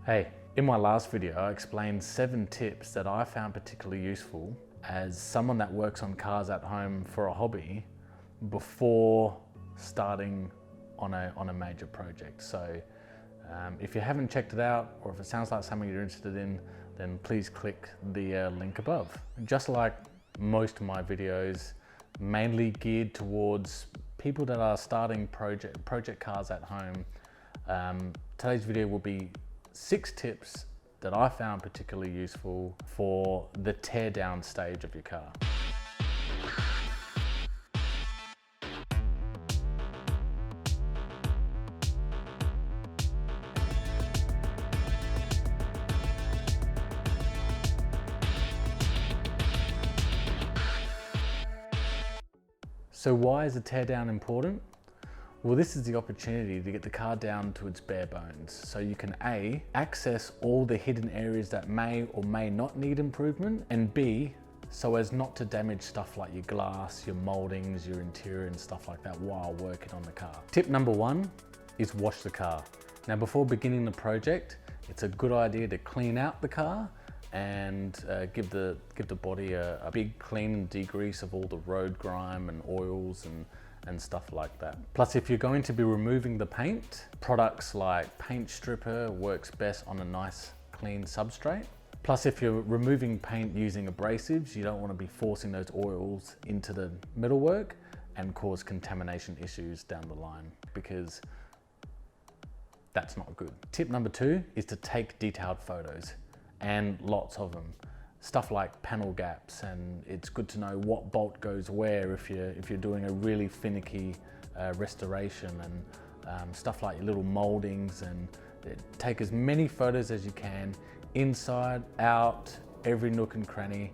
Hey, in my last video, I explained 7 tips that I found particularly useful as someone that works on cars at home for a hobby before starting on a major project. So if you haven't checked it out, or if it sounds like something you're interested in, then please click the link above. Just like most of my videos, mainly geared towards people that are starting project cars at home, today's video will be 6 tips that I found particularly useful for the tear down stage of your car. So why is a tear down important? Well, this is the opportunity to get the car down to its bare bones. So you can A, access all the hidden areas that may or may not need improvement, and B, so as not to damage stuff like your glass, your moldings, your interior and stuff like that while working on the car. Tip number 1 is wash the car. Now before beginning the project, it's a good idea to clean out the car and give the body a big clean and degrease of all the road grime and oils and stuff like that. Plus, if you're going to be removing the paint, products like paint stripper works best on a nice clean substrate. Plus, if you're removing paint using abrasives, you don't want to be forcing those oils into the metalwork and cause contamination issues down the line, because that's not good. Tip number 2 is to take detailed photos, and lots of them. Stuff like panel gaps, and it's good to know what bolt goes where if you're doing a really finicky restoration, and stuff like your little moldings, and take as many photos as you can, inside, out, every nook and cranny.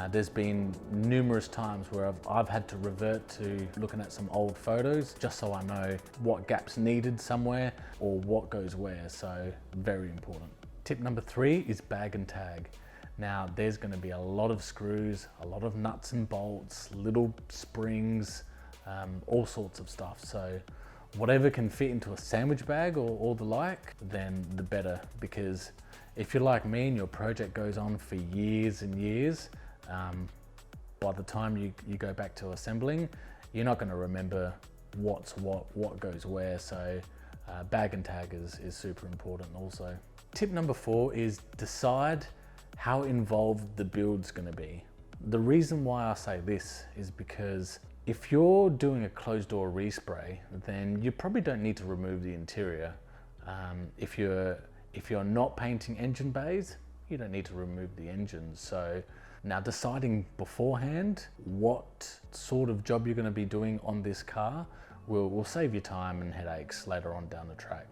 There's been numerous times where I've had to revert to looking at some old photos just so I know what gaps needed somewhere or what goes where, so very important. Tip number 3 is bag and tag. Now there's going to be a lot of screws, a lot of nuts and bolts, little springs, all sorts of stuff. So whatever can fit into a sandwich bag or the like, then the better. Because if you're like me and your project goes on for years and years, by the time you go back to assembling, you're not going to remember what goes where. So bag and tag is super important also. Tip number 4 is decide how involved the build's going to be. The reason why I say this is because if you're doing a closed door respray, then you probably don't need to remove the interior. If you're not painting engine bays, you don't need to remove the engines. So now deciding beforehand what sort of job you're going to be doing on this car will save you time and headaches later on down the track.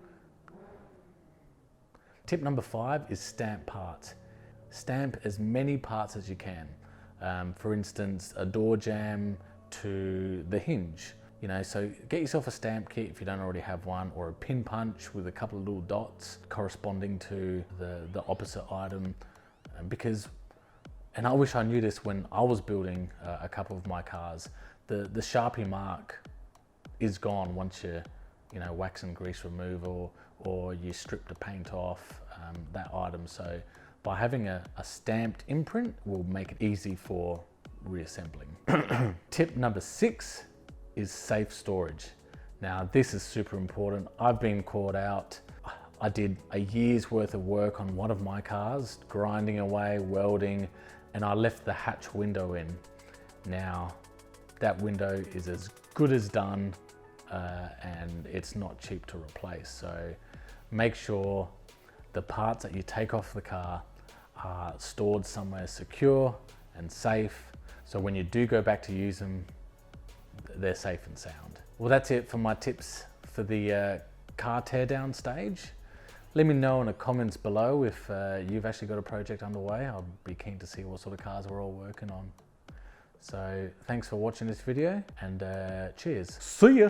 Tip number 5 is stamp parts. Stamp as many parts as you can. For instance, a door jamb to the hinge. You know, so get yourself a stamp kit if you don't already have one, or a pin punch with a couple of little dots corresponding to the opposite item. And I wish I knew this when I was building a couple of my cars. The Sharpie mark is gone once you wax and grease remove or you strip the paint off that item. So by having a stamped imprint will make it easy for reassembling. Tip number 6 is safe storage. Now this is super important. I've been caught out. I did a year's worth of work on one of my cars, grinding away, welding, and I left the hatch window in. Now that window is as good as done, and it's not cheap to replace. So make sure the parts that you take off the car are stored somewhere secure and safe, so when you do go back to use them, they're safe and sound. Well, that's it for my tips for the car teardown stage. Let me know in the comments below if you've actually got a project underway. I'll be keen to see what sort of cars we're all working on. So thanks for watching this video, and cheers. See ya.